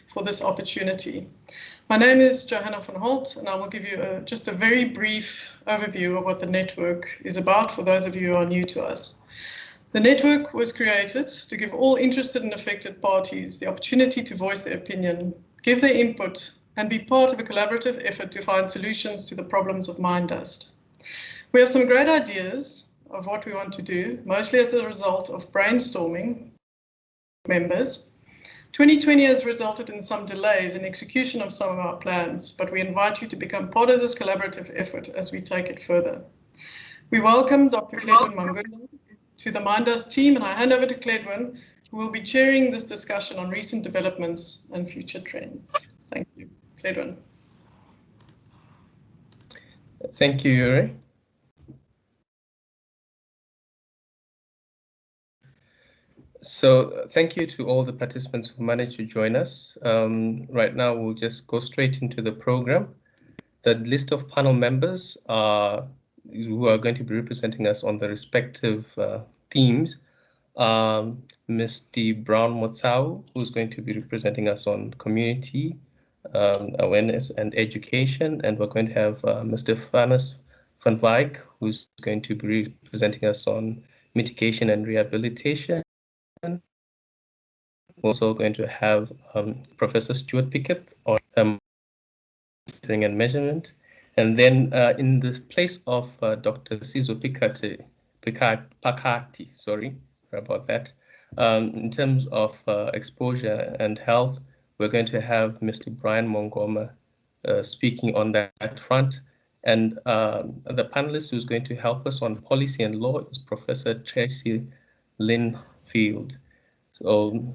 for this opportunity. My name is Johanna van Holt, and I will give you just a very brief overview of what the network is about for those of you who are new to us. The network was created to give all interested and affected parties the opportunity to voice their opinion, give their input, and be part of a collaborative effort to find solutions to the problems of mine dust. We have some great ideas of what we want to do, mostly as a result of brainstorming members. 2020 has resulted in some delays in execution of some of our plans, but we invite you to become part of this collaborative effort as we take it further. We welcome Dr. Cledwin Mangunda to the Mine Dust team, and I hand over to Cledwin, who will be chairing this discussion on recent developments and future trends. Thank you. Cledwin. Thank you, Yuri. So thank you to all the participants who managed to join us. Right now, we'll just go straight into the program. The list of panel members who are going to be representing us on the respective themes. Mr. Brown Motsau, who's going to be representing us on community awareness and education. And we're going to have Mr. Vanus van Wyk, who's going to be representing us on mitigation and rehabilitation. We're also going to have Professor Stuart Pickett on monitoring and measurement. And then in the place of Dr. Sizwe Pakati, sorry about that. In terms of exposure and health, we're going to have Mr. Brian Mongoma speaking on that front. And the panelist who's going to help us on policy and law is Professor Tracy Linfield.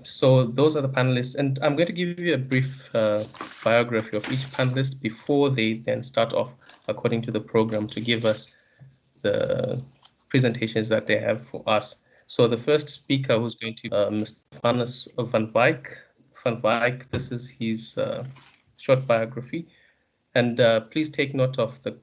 So those are the panelists, and I'm going to give you a brief biography of each panelist before they then start off according to the program to give us the presentations that they have for us. So the first speaker was going to be Mr. Vanus van Wyk. Van Wyk, this is his short biography. And please take note of the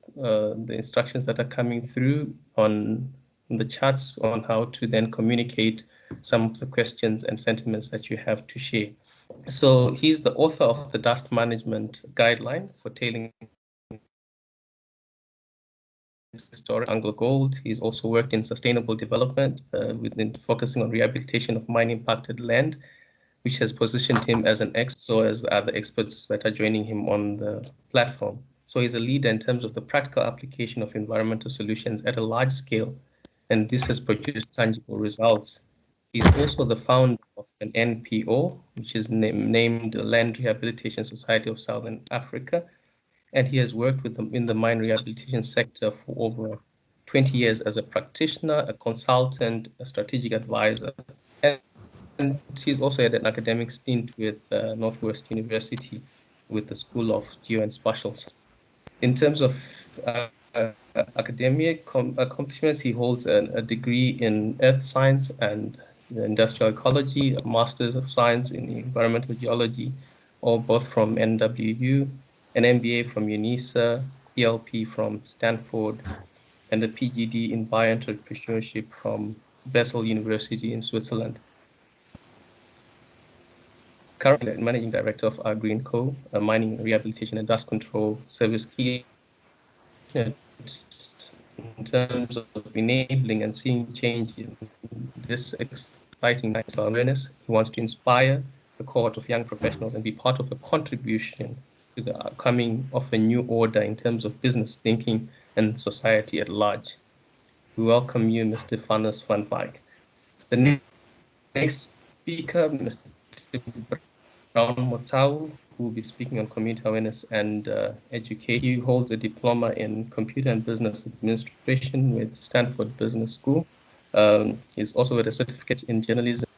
instructions that are coming through on the charts on how to then communicate some of the questions and sentiments that you have to share. So he's the author of the Dust Management Guideline for Tailing Storage, Anglo Gold. He's also worked in sustainable development, focusing on rehabilitation of mine impacted land, which has positioned him as an expert, so as other experts that are joining him on the platform. So he's a leader in terms of the practical application of environmental solutions at a large scale, and this has produced tangible results. He's also the founder of an NPO, which is named the Land Rehabilitation Society of Southern Africa, and he has worked with them in the mine rehabilitation sector for over 20 years as a practitioner, a consultant, a strategic advisor, and he's also had an academic stint with Northwest University with the School of Geo and Spatial Science. In terms of academic accomplishments, he holds a degree in earth science and industrial ecology, a master's of science in environmental geology, or both from NWU, an MBA from UNISA, ELP from Stanford, and a PGD in bioentrepreneurship from Basel University in Switzerland. Currently managing director of our Green Co, a mining rehabilitation and dust control service key in terms of enabling and seeing change in this exciting awareness. He wants to inspire the cohort of young professionals and be part of a contribution to the coming of a new order in terms of business thinking and society at large. We welcome you, Mr. Vanus van Wyk. The next speaker, Mr. Brown Motsau, who will be speaking on community awareness and education. He holds a diploma in computer and business administration with Stanford Business School. He's also got a certificate in journalism,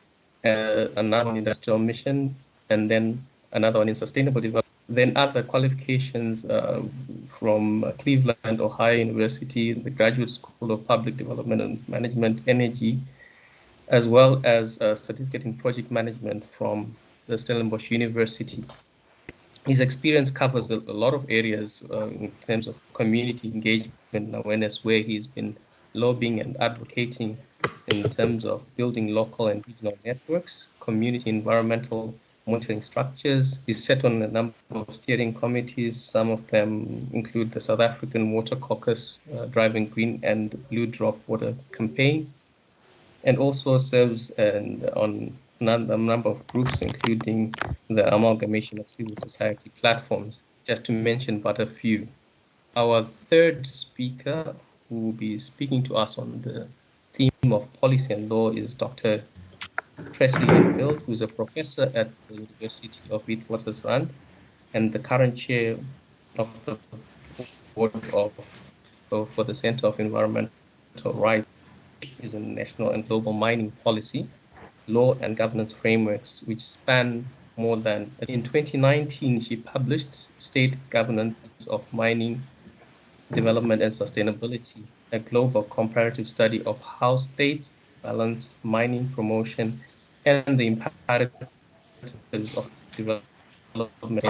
another in industrial mission, and then another one in sustainable development. Then other qualifications from Cleveland, Ohio University, the Graduate School of Public Development and Management, Energy, as well as a certificate in project management from the Stellenbosch University. His experience covers a lot of areas in terms of community engagement and awareness, where he's been lobbying and advocating in terms of building local and regional networks, community environmental monitoring structures. He's sat on a number of steering committees. Some of them include the South African Water Caucus, driving green and blue drop water campaign, and also serves on a number of groups, including the amalgamation of civil society platforms, just to mention but a few. Our third speaker, who will be speaking to us on the theme of policy and law, is Dr. Tracy Linfield, who is a professor at the University of Witwatersrand and the current chair of the board for the Center of Environmental Rights, is in national and global mining policy, law and governance frameworks, which span more than. In 2019, she published State Governance of Mining Development and Sustainability, a global comparative study of how states balance mining promotion and the imperatives of development.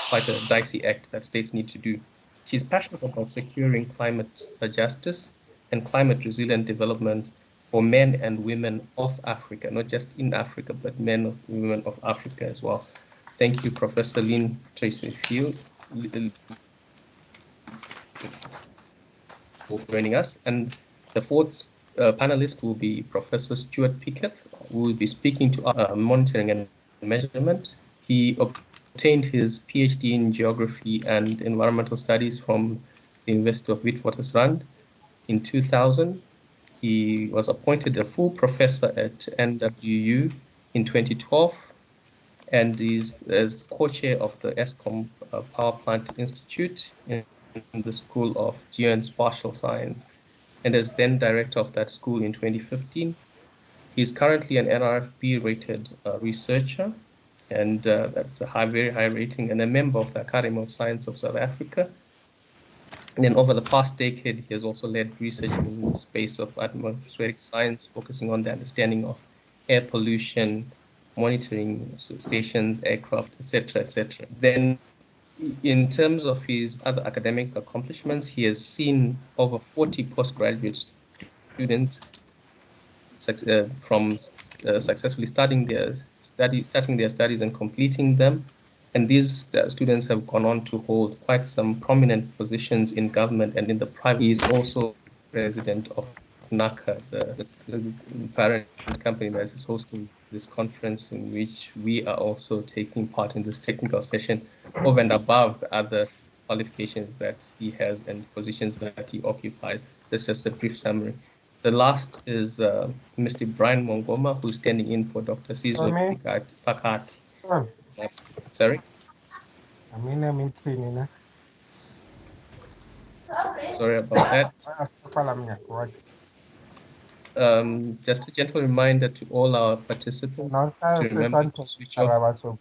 Quite a dicey act that states need to do. She's passionate about securing climate justice and climate resilient development for men and women of Africa, not just in Africa, but men and women of Africa as well. Thank you, Professor Lynn Tracy Field, for joining us. And the fourth panelist will be Professor Stuart Pickett, who will be speaking to monitoring and measurement. He obtained his PhD in Geography and Environmental Studies from the University of Witwatersrand in 2000. He was appointed a full professor at NWU in 2012, and is as co-chair of the ESCOM Power Plant Institute in the School of Geo and Spatial Science, and as then director of that school in 2015. He's currently an NRFB-rated researcher, and that's a very high rating, and a member of the Academy of Science of South Africa. And then over the past decade, he has also led research in the space of atmospheric science, focusing on the understanding of air pollution, monitoring stations, aircraft, etc., etc. Then, in terms of his other academic accomplishments, he has seen over 40 postgraduate students from successfully starting their studies and completing them. And these students have gone on to hold quite some prominent positions in government and in the private. He is also president of NACA, the parent company that is hosting this conference, in which we are also taking part in this technical session, over and above the other qualifications that he has and positions that he occupies. That's just a brief summary. The last is Mr. Brian Mongoma, who's standing in for Dr. Sizwe Pakat. Sorry? Sorry about that. Just a gentle reminder to all our participants to remember to switch off.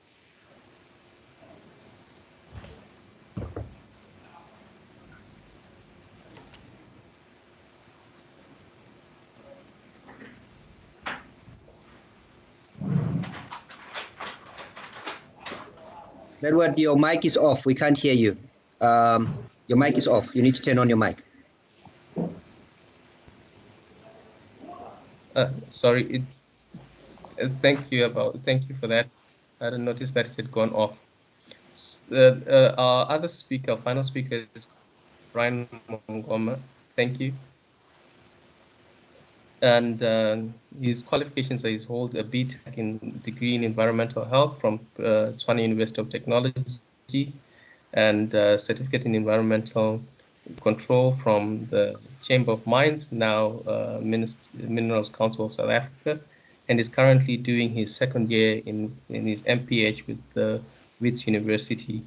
Edward, your mic is off. We can't hear you. Your mic is off. You need to turn on your mic. Sorry. Thank you for that. I didn't notice that it had gone off. Our other speaker, final speaker, is Brian Mongoma. Thank you. And his qualifications are: he's hold a BTech degree in environmental health from Tshwane University of Technology, and certificate in environmental control from the Chamber of Mines, now Minerals Council of South Africa, and is currently doing his second year in his MPH with the Wits University,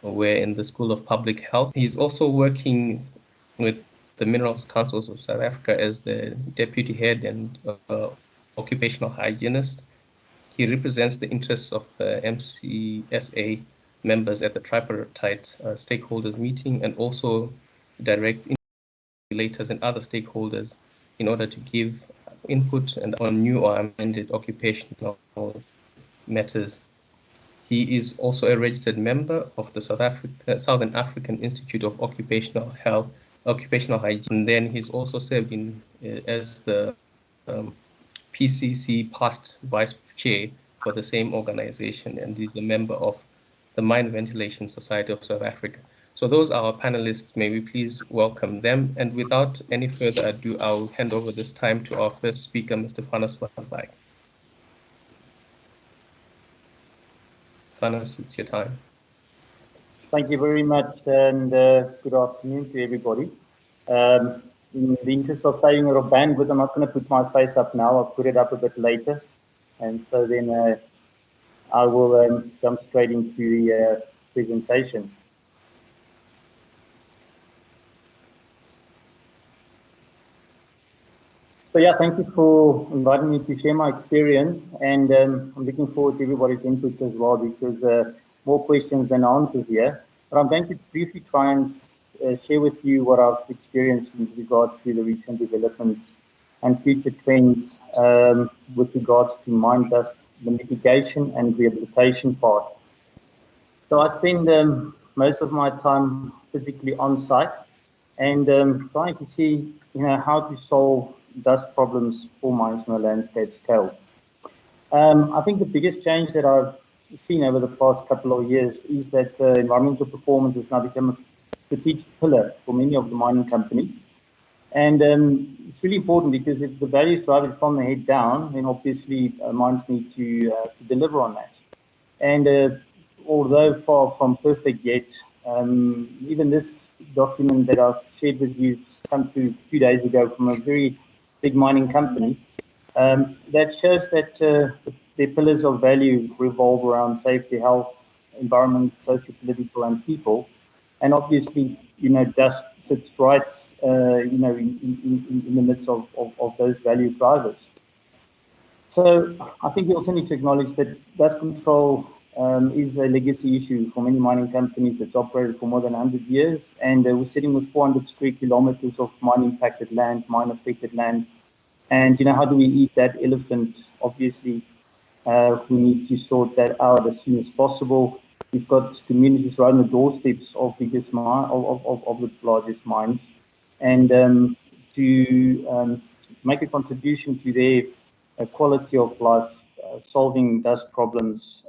where in the School of Public Health. He's also working with the Minerals Councils of South Africa as the deputy head and occupational hygienist. He represents the interests of the MCSA members at the tripartite stakeholders meeting, and also direct regulators and other stakeholders in order to give input and on new or amended occupational matters. He is also a registered member of the Southern African Institute of Occupational Hygiene. And then he's also served as the PCC past vice chair for the same organization, and he's a member of the Mine Ventilation Society of South Africa. So those are our panelists. May we please welcome them. And without any further ado, I'll hand over this time to our first speaker, Mr. Vanus van Wyk. Vanus, it's your time. Thank you very much, and good afternoon to everybody. In the interest of saving a bandwidth, I'm not going to put my face up now. I'll put it up a bit later, and so then I will jump straight into the presentation. So yeah, thank you for inviting me to share my experience, and I'm looking forward to everybody's input as well, because more questions than answers here. But I'm going to briefly try and share with you what I've experienced with regards to the recent developments and future trends with regards to mine dust, the mitigation and rehabilitation part. So I spend most of my time physically on site and trying to see, how to solve dust problems for mines on a landscape scale. I think the biggest change that I've seen over the past couple of years is that environmental performance has now become a strategic pillar for many of the mining companies. And it's really important, because if the value is driving from the head down, then obviously mines need to deliver on that. And although far from perfect yet, even this document that I've shared with you come through 2 days ago from a very big mining company, that shows that their pillars of value revolve around safety, health, environment, socio-political, and people. And obviously, dust sits right, in the midst of those value drivers. So I think we also need to acknowledge that dust control is a legacy issue for many mining companies that's operated for more than 100 years. And we're sitting with 400 square kilometers of mine-impacted land, mine-affected land. And, how do we eat that elephant? Obviously, we need to sort that out as soon as possible. We've got communities right on the doorsteps of biggest of the largest mines, and to make a contribution to their quality of life, solving dust problems,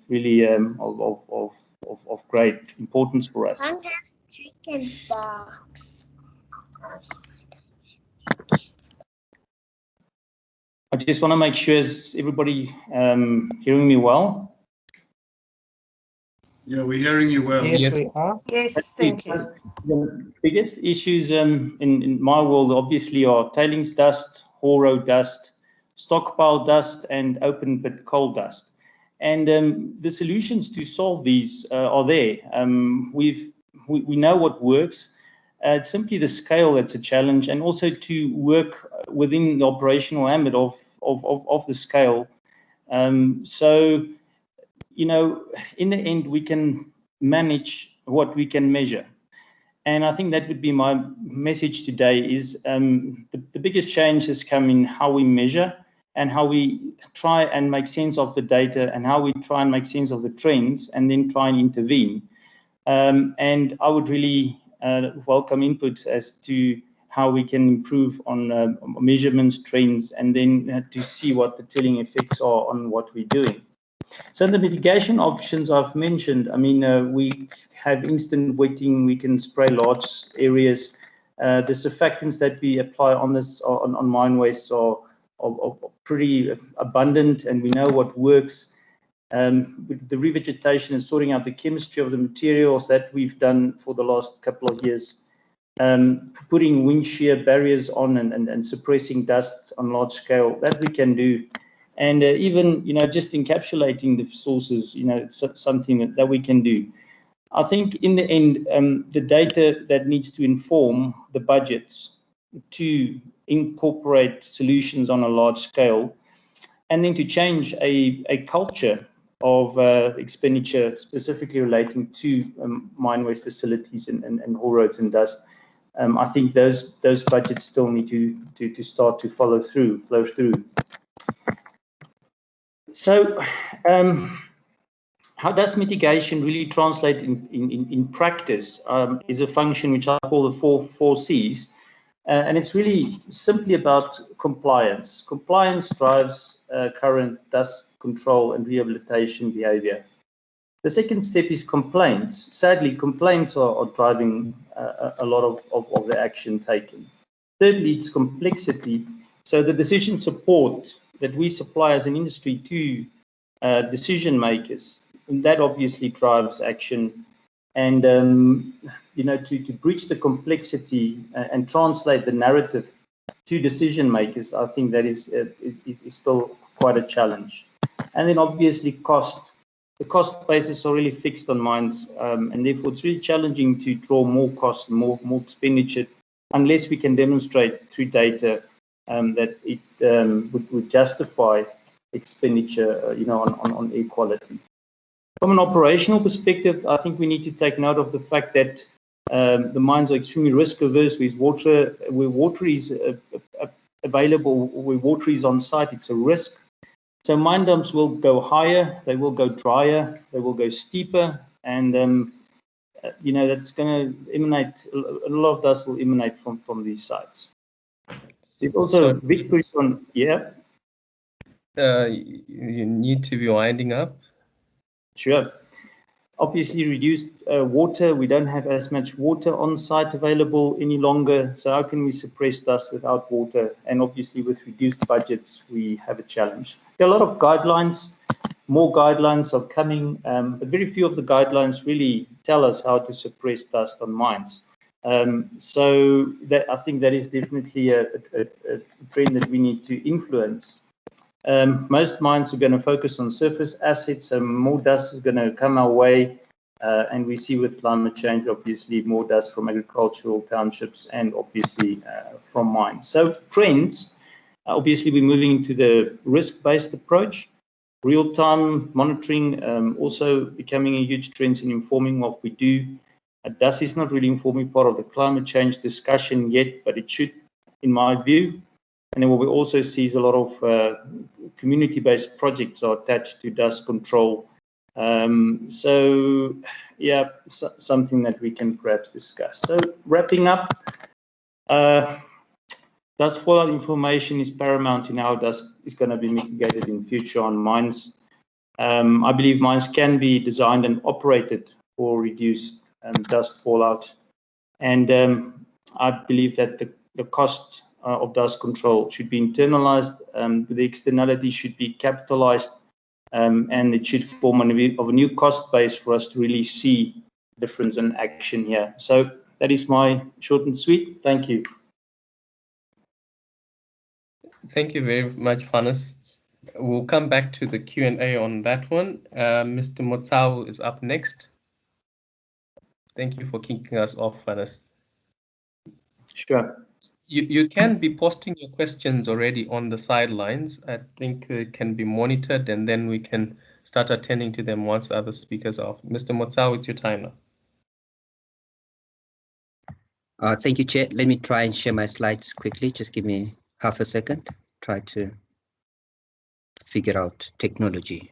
really of great importance for us. Mom has chicken's box. I just want to make sure, is everybody hearing me well? Yeah, we're hearing you well. Yes, we are. Yes, thank you. The biggest issues in my world obviously are tailings dust, haul road dust, stockpile dust, and open pit coal dust. And the solutions to solve these are there. We know what works. It's simply the scale that's a challenge, and also to work within the operational ambit of the scale. So, in the end, we can manage what we can measure. And I think that would be my message today is the biggest change has come in how we measure and how we try and make sense of the data, and how we try and make sense of the trends, and then try and intervene. And I would really welcome input as to how we can improve on measurements, trends, and then to see what the telling effects are on what we're doing. So the mitigation options I've mentioned, we have instant wetting, we can spray large areas. The surfactants that we apply on this on mine wastes are pretty abundant, and we know what works. With the revegetation and sorting out the chemistry of the materials that we've done for the last couple of years, putting wind shear barriers on and suppressing dust on large scale, that we can do. And even, just encapsulating the sources, it's something that we can do. I think in the end, the data that needs to inform the budgets to incorporate solutions on a large scale, and then to change a culture of expenditure specifically relating to mine waste facilities and haul roads and dust. I think those budgets still need to start to flow through. So, how does mitigation really translate in practice? Is a function which I call the four C's, and it's really simply about compliance. Compliance drives current dust control and rehabilitation behavior. The second step is complaints. Sadly, complaints are driving a lot of the action taken. Thirdly, it's complexity. So the decision support that we supply as an industry to decision makers, and that obviously drives action. And you know, to bridge the complexity and translate the narrative to decision makers, I think that is still quite a challenge. And then obviously cost. The cost bases are really fixed on mines, and therefore it's really challenging to draw more cost, more expenditure, unless we can demonstrate through data that it would justify expenditure, you know, on air quality. From an operational perspective, I think we need to take note of the fact that the mines are extremely risk averse. Where water is available, where water is on site, it's a risk. So mine dumps will go higher, they will go drier, they will go steeper, and you know, that's going to emanate, a lot of dust will emanate from these sites. There's also a big push on, yeah? You need to be winding up. Sure. Obviously reduced water, we don't have as much water on site available any longer, so how can we suppress dust without water? And obviously with reduced budgets, we have a challenge. There are a lot of guidelines, more guidelines are coming, but very few of the guidelines really tell us how to suppress dust on mines. So that, I think that is definitely a trend that we need to influence. Most mines are going to focus on surface assets, so more dust is going to come our way, and we see with climate change, obviously, more dust from agricultural townships and obviously from mines. So trends, obviously, we're moving into the risk-based approach. Real-time monitoring also becoming a huge trend in informing what we do. Dust is not really informing part of the climate change discussion yet, but it should, in my view. And then what we also see is a lot of community-based projects are attached to dust control. So, yeah, something that we can perhaps discuss. So, wrapping up, dust fallout information is paramount in how dust is going to be mitigated in future on mines. I believe mines can be designed and operated for reduced dust fallout. And I believe that the cost of dust control should be internalized, the externality should be capitalized, and it should form a new cost base for us to really see difference in action here. So that is my short and sweet. Thank you. Thank you very much, Fanis. We'll come back to the Q&A on that one. Mr. Motsao is up next. Thank you for kicking us off, Fanis. Sure. You can be posting your questions already on the sidelines. I think it can be monitored, and then we can start attending to them once other speakers are off. Mr. Motsao, it's your time now. Thank you, Chair. Let me try and share my slides quickly. Just give me half a second. Try to figure out technology.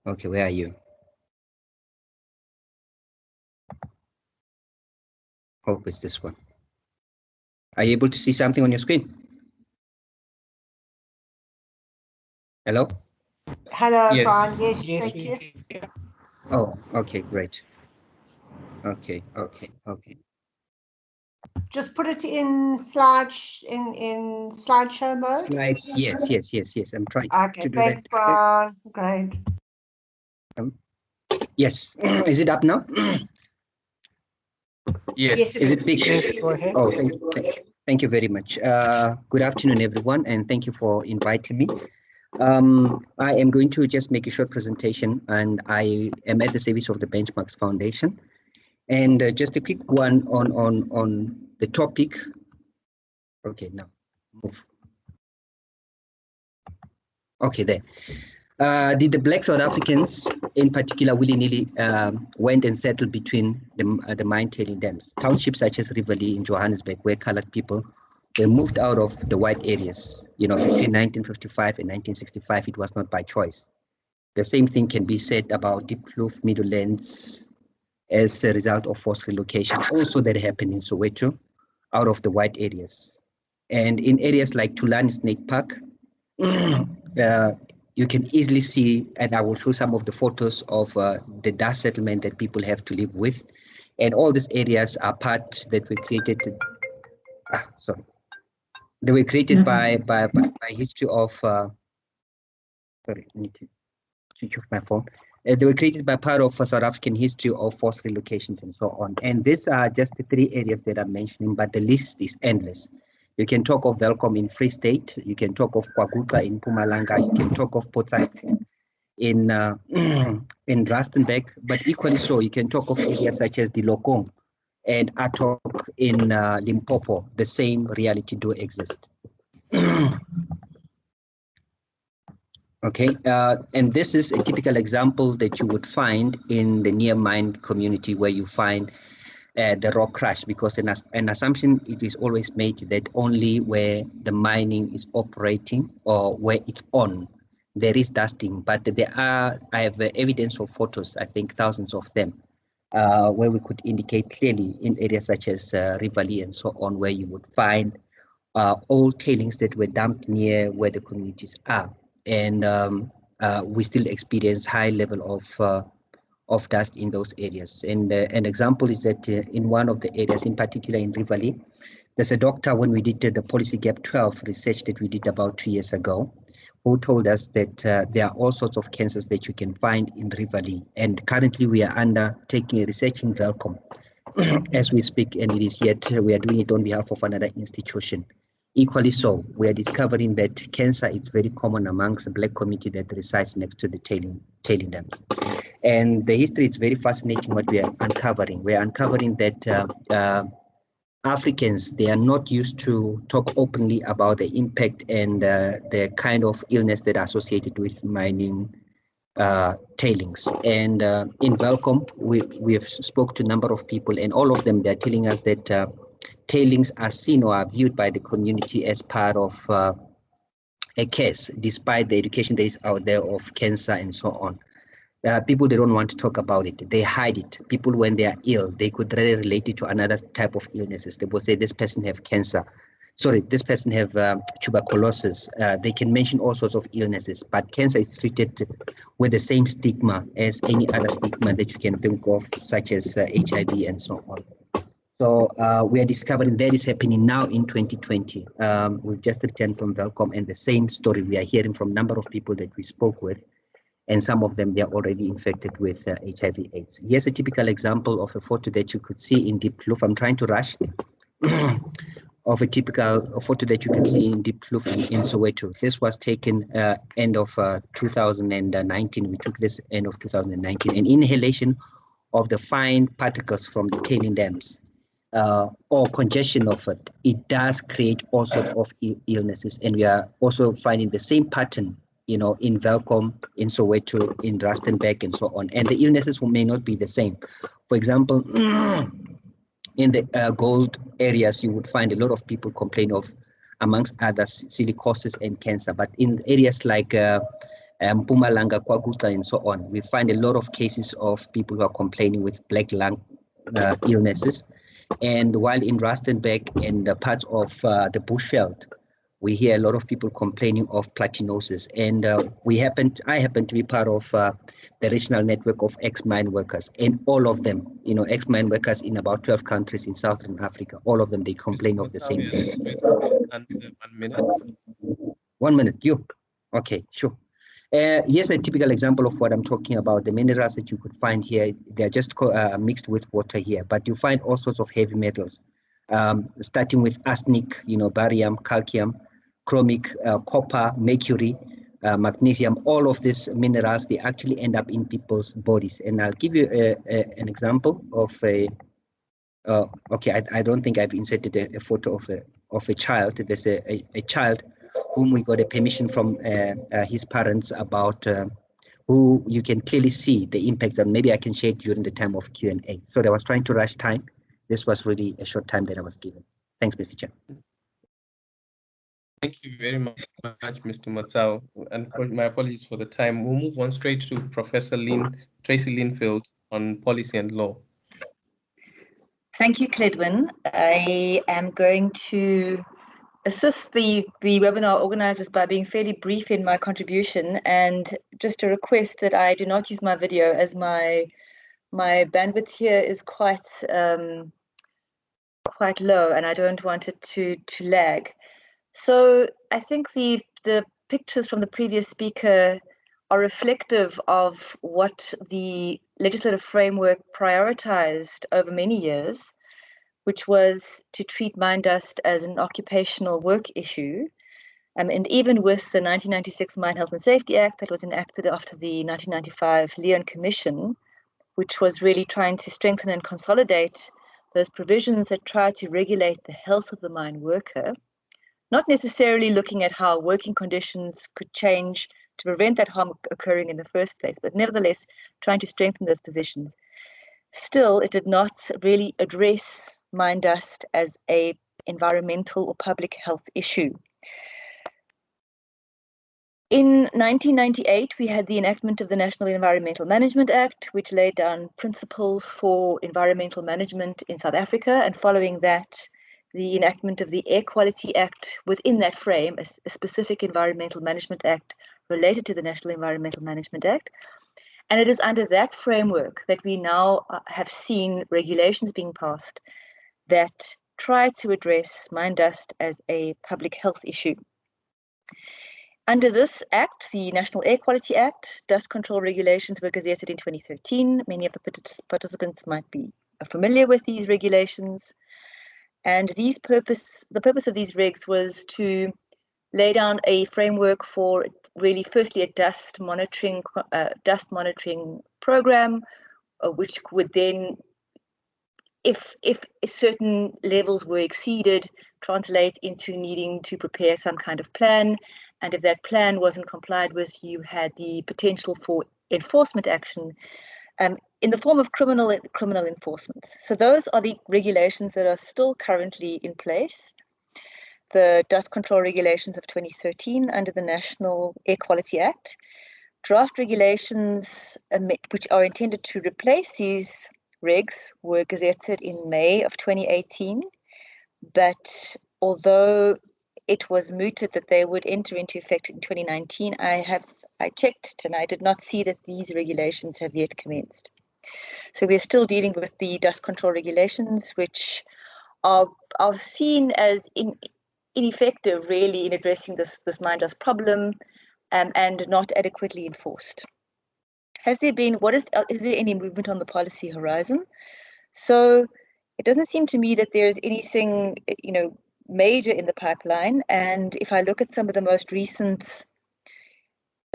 Okay, where are you? Hope it's this one. Are you able to see something on your screen? Hello? Hello, Yes. Brian. Yes, thank you. Oh, okay, great. Okay. Just put it in slideshow mode. Slide. Yes. I'm trying Okay, to do thanks, that. Brian. Great. Yes. Is it up now? Yes. Is it big? Yes, go ahead. Oh, thank you very much. Good afternoon, everyone, and thank you for inviting me. I am going to just make a short presentation, and I am at the service of the Benchmarks Foundation. And just a quick one on the topic. Okay, now move. Okay, there. Did the Black South Africans, in particular, willy-nilly went and settled between the mine-tailing dams? Townships such as Riverlea in Johannesburg, where colored people were moved out of the white areas. You know, between 1955 and 1965, it was not by choice. The same thing can be said about Deep Kloof, Meadowlands, as a result of forced relocation. Also, that happened in Soweto, out of the white areas. And in areas like Tulani Snake Park, you can easily see, and I will show some of the photos of the dust settlement that people have to live with. And all these areas are parts that were created, they were created by history of, sorry, I need to switch off my phone. They were created by part of South African history of forced relocations and so on. And these are just the 3 areas that I'm mentioning, but the list is endless. You can talk of Welkom in Free State, you can talk of Kwaguka in Mpumalanga, you can talk of Port Said in in Rustenburg, but equally so, you can talk of areas such as the Lokong and Atok in Limpopo. The same reality do exist. Okay, and this is a typical example that you would find in the near mine community, where you find the rock crush, because an assumption it is always made that only where the mining is operating or where it's on, there is dusting. But I have evidence of photos, I think thousands of them, where we could indicate clearly in areas such as Rivali and so on, where you would find old tailings that were dumped near where the communities are. And we still experience high level of dust in those areas. And an example is that in one of the areas, in particular in Rivali, there's a doctor, when we did the Policy Gap 12 research that we did about 2 years ago, who told us that there are all sorts of cancers that you can find in Rivali. And currently we are undertaking a research in Welkom as we speak, and it is yet we are doing it on behalf of another institution. Equally so, we are discovering that cancer is very common amongst the Black community that resides next to the tailing dams. And the history is very fascinating what we are uncovering. We are uncovering that Africans, they are not used to talk openly about the impact and the kind of illness that are associated with mining tailings. And in Welkom, we have spoke to a number of people, and all of them, they're telling us that tailings are seen or are viewed by the community as part of a case, despite the education that is out there of cancer and so on. People, they don't want to talk about it. They hide it. People, when they are ill, they could really relate it to another type of illnesses. They will say this person have cancer. Sorry, this person have tuberculosis. They can mention all sorts of illnesses, but cancer is treated with the same stigma as any other stigma that you can think of, such as HIV and so on. So we are discovering that is happening now in 2020. We've just returned from Welkom, and the same story we are hearing from a number of people that we spoke with, and some of them, they are already infected with HIV/AIDS. Here's a typical example of a photo that you could see in Deep Kloof. I'm trying to rush. Of a typical photo that you can see in Deep Kloof in Soweto. This was taken end of 2019. We took this end of 2019. And inhalation of the fine particles from the tailing dams or congestion of it, it does create all sorts of illnesses. And we are also finding the same pattern, you know, in Welkom, in Soweto, in Rustenburg, and so on. And the illnesses may not be the same. For example, in the gold areas, you would find a lot of people complain of, amongst others, silicosis and cancer. But in areas like Mpumalanga, Kwaguka, and so on, we find a lot of cases of people who are complaining with black lung illnesses. And while in Rustenburg and parts of the Bushveld, we hear a lot of people complaining of platinosis. And I happen to be part of the regional network of ex-mine workers, and all of them, you know, ex-mine workers in about 12 countries in Southern Africa, all of them, they complain of the same thing. 1 minute. 1 minute, you? Okay, sure. Here's a typical example of what I'm talking about. The minerals that you could find here, they're just mixed with water here, but you find all sorts of heavy metals, starting with arsenic, you know, barium, calcium, chromic, copper, mercury, magnesium. All of these minerals, they actually end up in people's bodies. And I'll give you an example of a, okay, I don't think I've inserted a photo of a child. There's a child whom we got a permission from his parents about who you can clearly see the impacts, and maybe I can share it during the time of Q&A. So I was trying to rush time. This was really a short time that I was given. Thanks, Mr. Chair. Thank you very much, Mr. Matsao. And my apologies for the time. We'll move on straight to Professor Tracy Linfield on policy and law. Thank you, Cledwin. I am going to assist the webinar organizers by being fairly brief in my contribution, and just a request that I do not use my video, as my bandwidth here is quite low and I don't want it to lag. So I think the pictures from the previous speaker are reflective of what the legislative framework prioritized over many years, which was to treat mine dust as an occupational work issue. And even with the 1996 Mine Health and Safety Act that was enacted after the 1995 Leon Commission, which was really trying to strengthen and consolidate those provisions that try to regulate the health of the mine worker, not necessarily looking at how working conditions could change to prevent that harm occurring in the first place, but nevertheless trying to strengthen those positions. Still, it did not really address mine dust as an environmental or public health issue. In 1998, we had the enactment of the National Environmental Management Act, which laid down principles for environmental management in South Africa, and following that, the enactment of the Air Quality Act within that frame, a specific Environmental Management Act related to the National Environmental Management Act. And it is under that framework that we now have seen regulations being passed that try to address mine dust as a public health issue. Under this act, the National Air Quality Act, dust control regulations were gazetted in 2013. Many of the participants might be familiar with these regulations. And the purpose of these regs was to lay down a framework for really, firstly, a dust monitoring program, which would then, if certain levels were exceeded, translate into needing to prepare some kind of plan. And if that plan wasn't complied with, you had the potential for enforcement action in the form of criminal enforcement. So those are the regulations that are still currently in place. The dust control regulations of 2013 under the National Air Quality Act. Draft regulations which are intended to replace these regs were gazetted in May of 2018, but although it was mooted that they would enter into effect in 2019, I checked and I did not see that these regulations have yet commenced. So we're still dealing with the dust control regulations, which are seen as ineffective, really, in addressing this mine dust problem, and not adequately enforced. Has there been, is there any movement on the policy horizon? So it doesn't seem to me that there's anything, major in the pipeline. And if I look at some of the most recent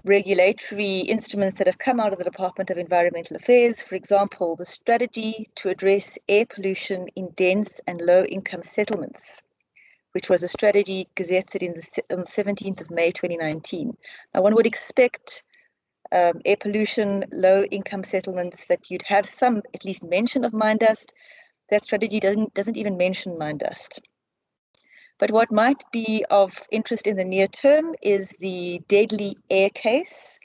regulatory instruments that have come out of the Department of Environmental Affairs, for example, the strategy to address air pollution in dense and low-income settlements, which was a strategy gazetted on the 17th of May 2019. Now, one would expect air pollution, low-income settlements, that you'd have some, at least, mention of mine dust. That strategy doesn't even mention mine dust. But what might be of interest in the near term is the deadly air case,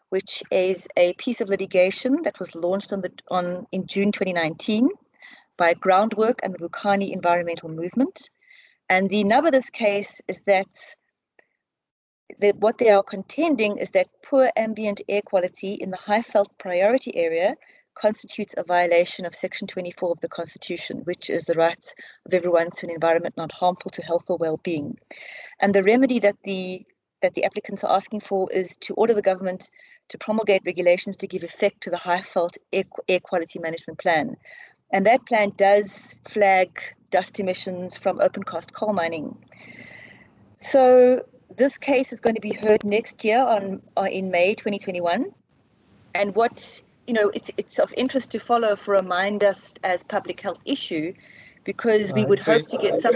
which is a piece of litigation that was launched in June 2019 by Groundwork and the Vukani Environmental Movement. And the nub of this case is that what they are contending is that poor ambient air quality in the high felt priority area constitutes a violation of Section 24 of the Constitution, which is the right of everyone to an environment not harmful to health or well-being. And the remedy that the applicants are asking for is to order the government to promulgate regulations to give effect to the high felt air quality management plan. And that plan does flag dust emissions from open cast coal mining. So this case is going to be heard next year in May 2021. And what it's of interest to follow for a mine dust as public health issue, because we would hope to get some.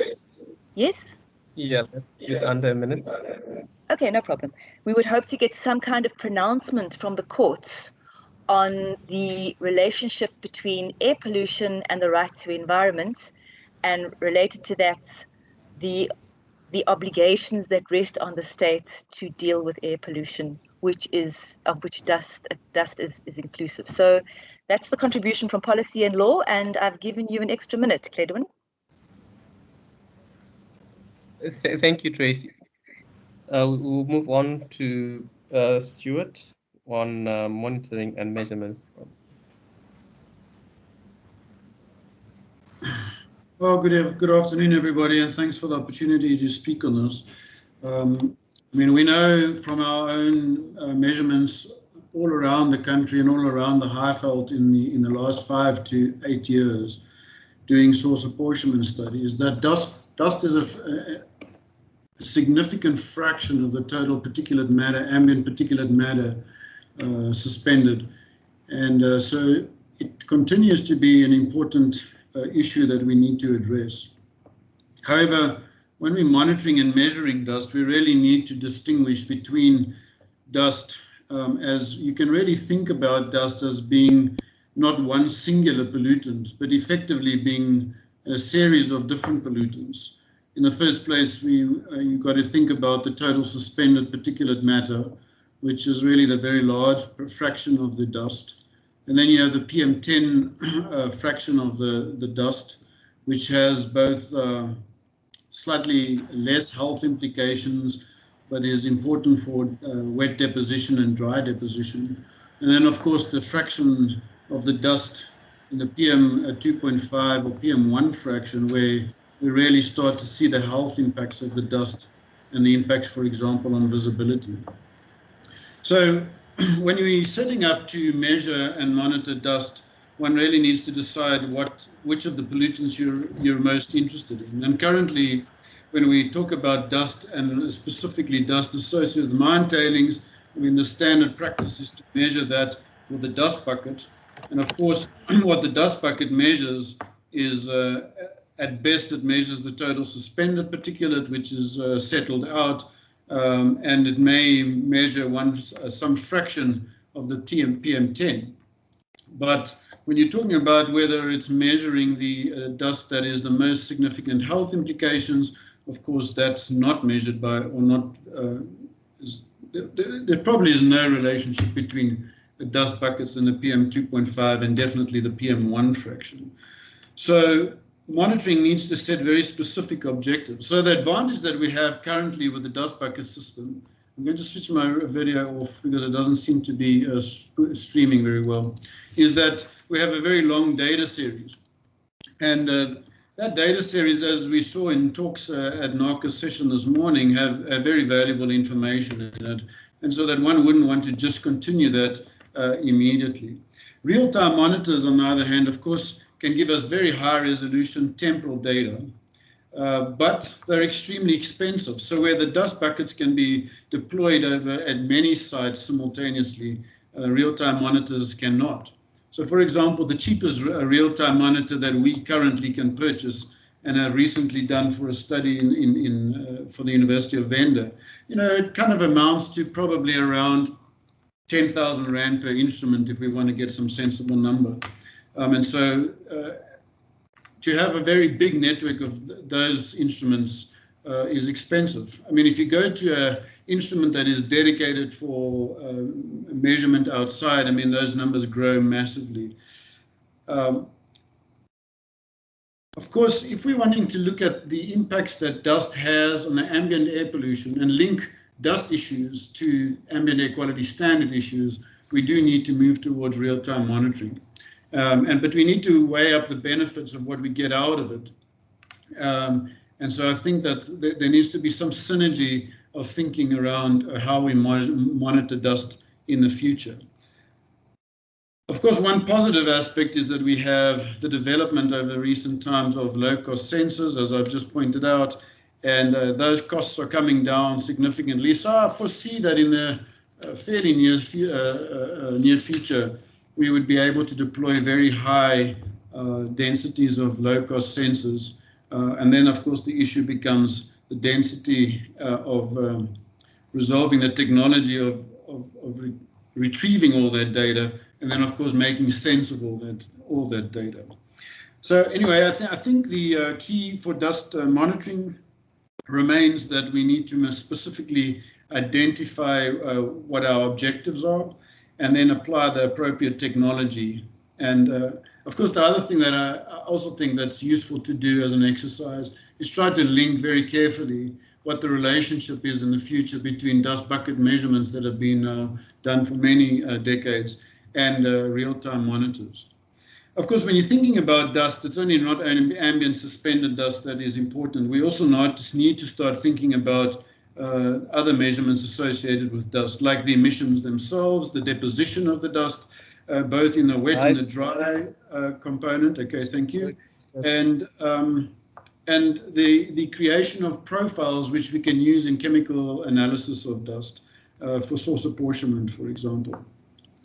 Yes? Yeah, let's under a minute. Okay, no problem. We would hope to get some kind of pronouncement from the courts on the relationship between air pollution and the right to environment, and related to that, the obligations that rest on the state to deal with air pollution, which dust is inclusive. So that's the contribution from policy and law, and I've given you an extra minute, Cledwin. Thank you, Tracy. We'll move on to Stuart on monitoring and measurement. Well, good afternoon, everybody, and thanks for the opportunity to speak on this. I mean, we know from our own measurements all around the country and all around the Highveld in the last 5 to 8 years, doing source apportionment studies, that dust is a significant fraction of the total particulate matter, ambient particulate matter suspended, and so it continues to be an important issue that we need to address. However, when we're monitoring and measuring dust, we really need to distinguish between dust, as you can really think about dust as being not one singular pollutant, but effectively being a series of different pollutants. In the first place, you've got to think about the total suspended particulate matter, which is really the very large fraction of the dust. And then you have the PM10 fraction of the dust, which has both slightly less health implications, but is important for wet deposition and dry deposition. And then, of course, the fraction of the dust in the PM2.5 or PM1 fraction, where we really start to see the health impacts of the dust and the impacts, for example, on visibility. So when we're setting up to measure and monitor dust, one really needs to decide which of the pollutants you're most interested in. And currently, when we talk about dust, and specifically dust associated with mine tailings, I mean, the standard practice is to measure that with the dust bucket. And of course, what the dust bucket measures is, at best, it measures the total suspended particulate, which is settled out, and it may measure some fraction of the PM10. But when you're talking about whether it's measuring the dust that is the most significant health implications, of course, that's not measured by, or not, there probably is no relationship between the dust buckets and the PM2.5 and definitely the PM1 fraction. So monitoring needs to set very specific objectives. So the advantage that we have currently with the dust bucket system, I'm going to switch my video off because it doesn't seem to be streaming very well, is that we have a very long data series. And that data series, as we saw in talks at NACA's session this morning, have very valuable information in it. And so that one wouldn't want to just continue that immediately. Real-time monitors, on the other hand, of course, can give us very high resolution temporal data, but they're extremely expensive. So where the dust buckets can be deployed over at many sites simultaneously, real-time monitors cannot. So for example, the cheapest real-time monitor that we currently can purchase and have recently done for a study for the University of Venda, it kind of amounts to probably around 10,000 Rand per instrument if we want to get some sensible number. And so to have a very big network of those instruments is expensive. I mean, if you go to an instrument that is dedicated for measurement outside, I mean, those numbers grow massively. Of course, if we're wanting to look at the impacts that dust has on the ambient air pollution and link dust issues to ambient air quality standard issues, we do need to move towards real-time monitoring. But we need to weigh up the benefits of what we get out of it. And so I think that there needs to be some synergy of thinking around how we monitor dust in the future. Of course, one positive aspect is that we have the development over recent times of low-cost sensors, as I've just pointed out, and those costs are coming down significantly. So I foresee that in the fairly near future, we would be able to deploy very high densities of low-cost sensors. And then, of course, the issue becomes the density of resolving the technology of retrieving all that data, and then, of course, making sense of all that data. So anyway, I think the key for dust monitoring remains that we need to specifically identify what our objectives are, and then apply the appropriate technology. And of course, the other thing that I also think that's useful to do as an exercise is try to link very carefully what the relationship is in the future between dust bucket measurements that have been done for many decades and real-time monitors. Of course, when you're thinking about dust, it's only not ambient suspended dust that is important. We also need to start thinking about other measurements associated with dust, like the emissions themselves, the deposition of the dust, both in the wet and the dry component. Okay, thank you. And the creation of profiles which we can use in chemical analysis of dust for source apportionment, for example.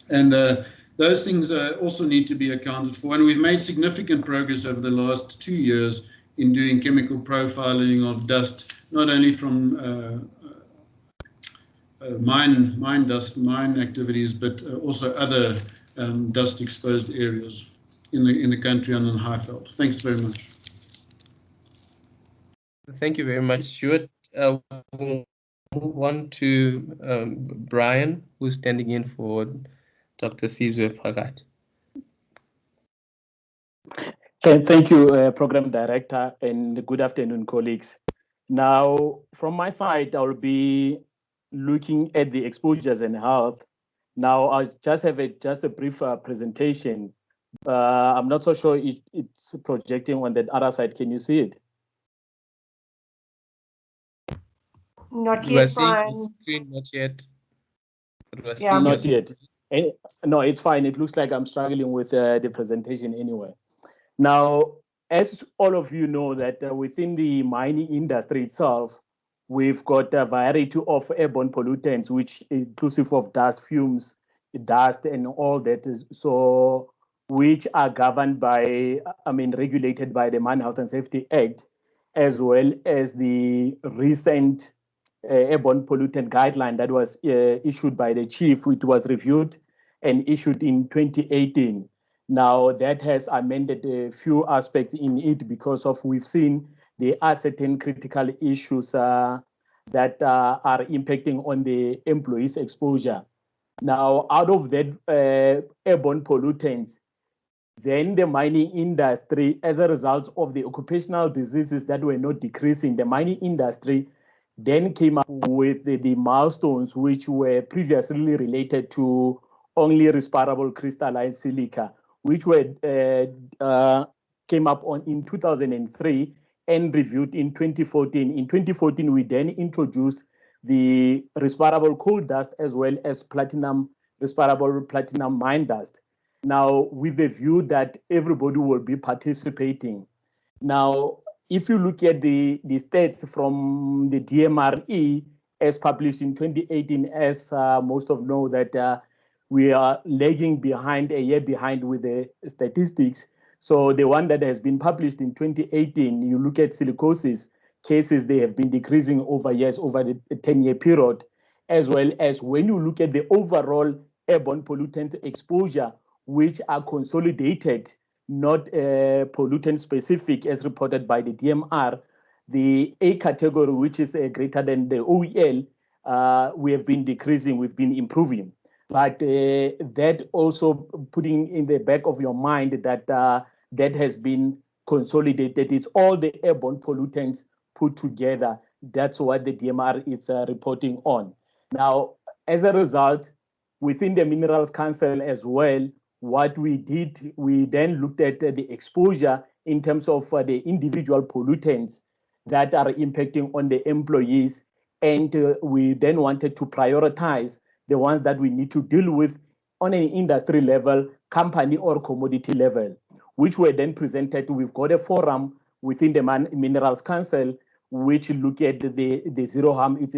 And those things also need to be accounted for. And we've made significant progress over the last 2 years in doing chemical profiling of dust, not only from mine activities, but also other dust exposed areas in the country and in Highveld. Thanks very much. Thank you very much, Stuart. We'll move on to Brian, who's standing in for Dr. Sizwe Pagat. Thank you, Program Director, and good afternoon, colleagues. Now, from my side, I'll be looking at the exposures and health. Now, I just have a brief presentation. I'm not so sure if it's projecting on that other side. Can you see it? Not yet, Brian. The screen, not yet. Yeah, not yet. No, it's fine. It looks like I'm struggling with the presentation anyway. Now, as all of you know, that within the mining industry itself, we've got a variety of airborne pollutants, which inclusive of dust, fumes, dust, and all that. So, which are governed by, regulated by the Mine Health and Safety Act, as well as the recent airborne pollutant guideline that was issued by the chief, which was reviewed and issued in 2018. Now that has amended a few aspects in it because of we've seen there are certain critical issues that are impacting on the employees' exposure. Now, out of that airborne pollutants, then the mining industry, as a result of the occupational diseases that were not decreasing, the mining industry then came up with the milestones which were previously related to only respirable crystalline silica, which were came up in 2003 and reviewed in 2014. In 2014, we then introduced the respirable coal dust as well as respirable platinum mine dust. Now, with the view that everybody will be participating. Now, if you look at the stats from the DMRE as published in 2018, as most of know that we are lagging behind, a year behind with the statistics. So the one that has been published in 2018, you look at silicosis cases, they have been decreasing over years, over the 10-year period, as well as when you look at the overall airborne pollutant exposure, which are consolidated, not pollutant specific as reported by the DMR, the A category, which is greater than the OEL, we have been decreasing, we've been improving. But that also putting in the back of your mind that that has been consolidated. It's all the airborne pollutants put together. That's what the DMR is reporting on. Now, as a result, within the Minerals Council as well, what we did, we then looked at the exposure in terms of the individual pollutants that are impacting on the employees. And we then wanted to prioritize the ones that we need to deal with on an industry level, company or commodity level, which were then presented. We've got a forum within the Minerals Council, which look at the zero harm. It's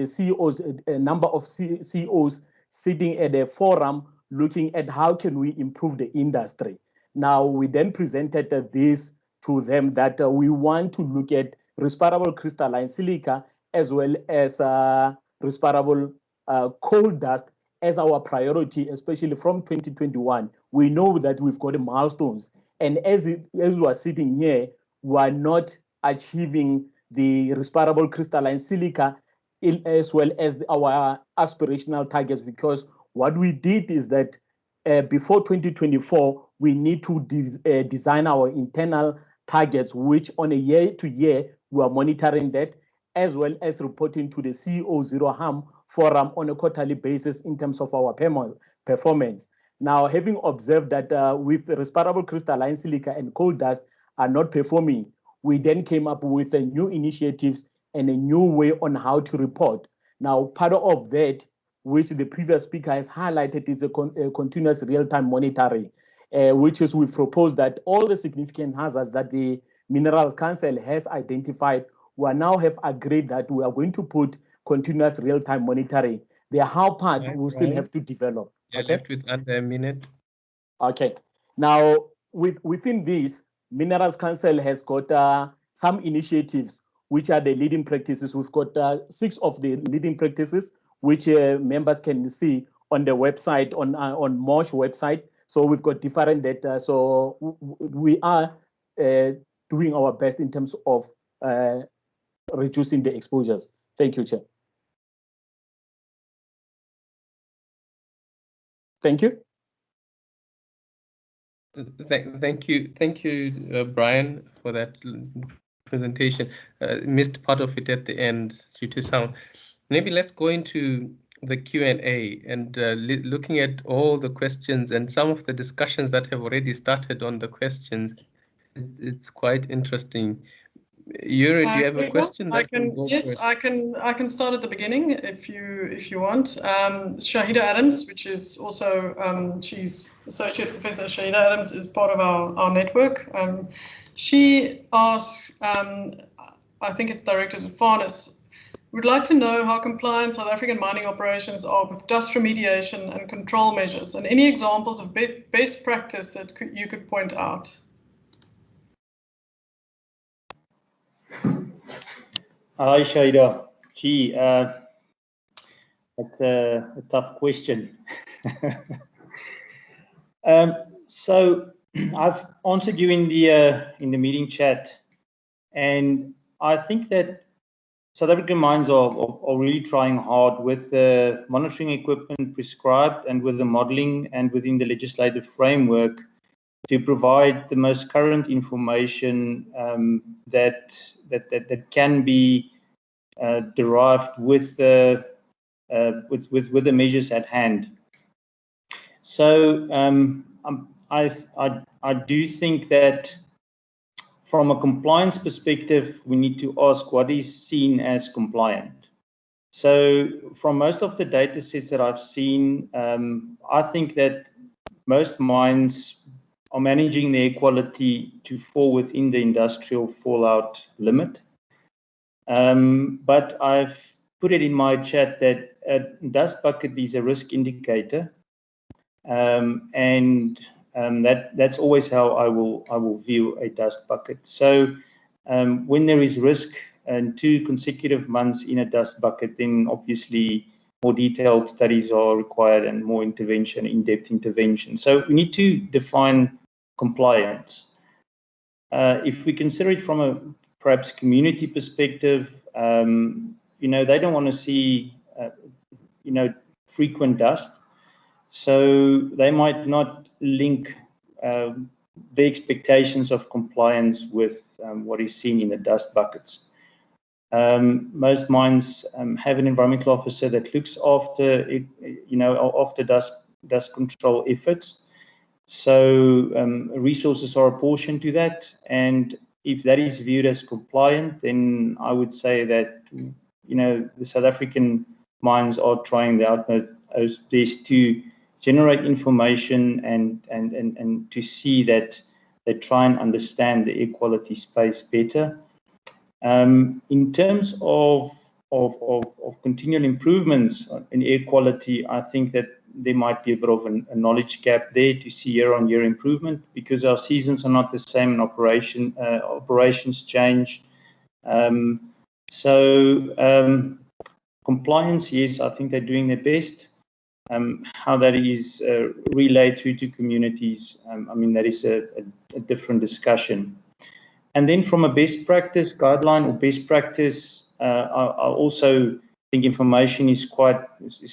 a number of CEOs sitting at a forum looking at how can we improve the industry. Now, we then presented this to them that we want to look at respirable crystalline silica as well as respirable coal dust as our priority, especially from 2021. We know that we've got milestones. And as we're sitting here, we're not achieving the respirable crystalline silica as well as our aspirational targets, because what we did is that before 2024, we need to design our internal targets, which on a year to year, We are monitoring that, as well as reporting to the CEO Zero Harm Forum on a quarterly basis in terms of our performance. Now, having observed that with respirable crystalline silica and coal dust are not performing, we then came up with a new initiatives and a new way on how to report. Now, part of that, which the previous speaker has highlighted, is a continuous real-time monitoring, which is we've proposed that all the significant hazards that the Minerals Council has identified, we now have agreed that we are going to put continuous real-time monitoring. The how part we'll still have to develop. You're left with under a minute. Okay. Now, within this, Minerals Council has got some initiatives which are the leading practices. We've got 6 of the leading practices which members can see on the website, on MOSH website. So we've got different data. So we are doing our best in terms of reducing the exposures. Thank you, Chair. Thank you. Thank you, Brian, for that presentation. Missed part of it at the end due to sound. Maybe let's go into the Q&A and looking at all the questions and some of the discussions that have already started on the questions. It's quite interesting. Yuri, do you have a question? I can start at the beginning if you want. Shahida Adams, which is also she's Associate Professor Shahida Adams, is part of our network. She asks, I think it's directed at Farnes. We'd like to know how compliant South African mining operations are with dust remediation and control measures, and any examples of best practice that you could point out. Hi, Shahida. Gee, that's a tough question. So I've answered you in the meeting chat, and I think that South African mines are really trying hard with the monitoring equipment prescribed and with the modeling and within the legislative framework to provide the most current information that can be derived with the measures at hand. So I do think that from a compliance perspective, we need to ask what is seen as compliant. So from most of the data sets that I've seen, I think that most mines are managing the air quality to fall within the industrial fallout limit. But I've put it in my chat that a dust bucket is a risk indicator, and that's always how I will view a dust bucket. So when there is risk and 2 consecutive months in a dust bucket, then obviously more detailed studies are required and more intervention, in-depth intervention. So we need to define compliance. If we consider it from a perhaps community perspective, they don't want to see, frequent dust. So they might not link the expectations of compliance with what is seen in the dust buckets. Most mines have an environmental officer that looks after it, after dust control efforts. So resources are apportioned to that, and if that is viewed as compliant, then I would say that the South African mines are trying their utmost best to generate information and to see that they try and understand the air quality space better. In terms of continual improvements in air quality, I think that there might be a bit of a knowledge gap there to see year-on-year improvement, because our seasons are not the same and operations change. Compliance, yes, I think they're doing their best. How that is relayed through to communities, that is a different discussion. And then from a best practice guideline or best practice, I also think information is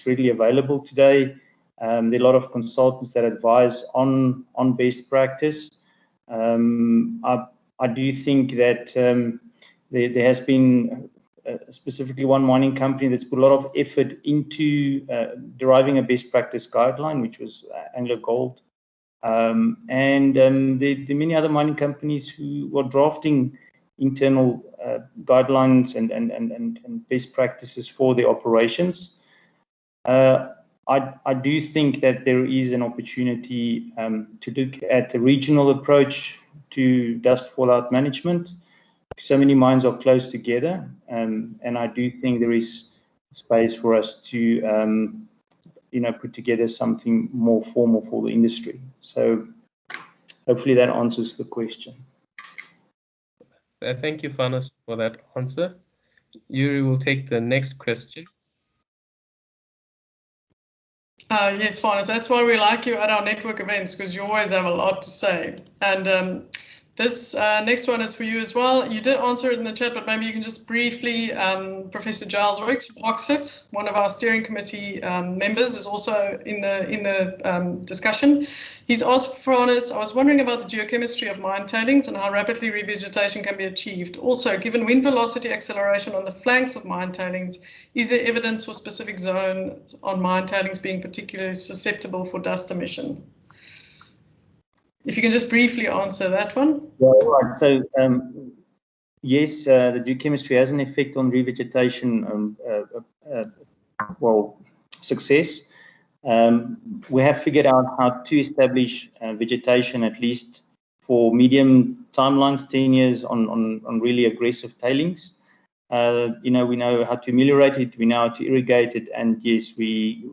readily available today. There are a lot of consultants that advise on best practice. I do think that there has been specifically one mining company that's put a lot of effort into deriving a best practice guideline, which was Anglo Gold. And there are many other mining companies who were drafting internal guidelines and best practices for their operations. I do think that there is an opportunity to look at a regional approach to dust fallout management. So many mines are close together, and I do think there is space for us to put together something more formal for the industry. So hopefully that answers the question. Thank you, Fanos, for that answer. Yuri will take the next question. Yes, Fanos, that's why we like you at our network events, because you always have a lot to say. And this next one is for you as well. You did answer it in the chat, but maybe you can just briefly, Professor Giles Wicks from Oxford, one of our steering committee members, is also in the discussion. He's asked Fanos, I was wondering about the geochemistry of mine tailings and how rapidly revegetation can be achieved. Also, given wind velocity acceleration on the flanks of mine tailings, is there evidence for specific zones on mine tailings being particularly susceptible for dust emission? If you can just briefly answer that one. Yeah, right. So, yes, the geochemistry has an effect on revegetation, success. We have figured out how to establish vegetation, at least for medium timelines, 10 years on really aggressive tailings. We know how to ameliorate it, we know how to irrigate it, and yes, we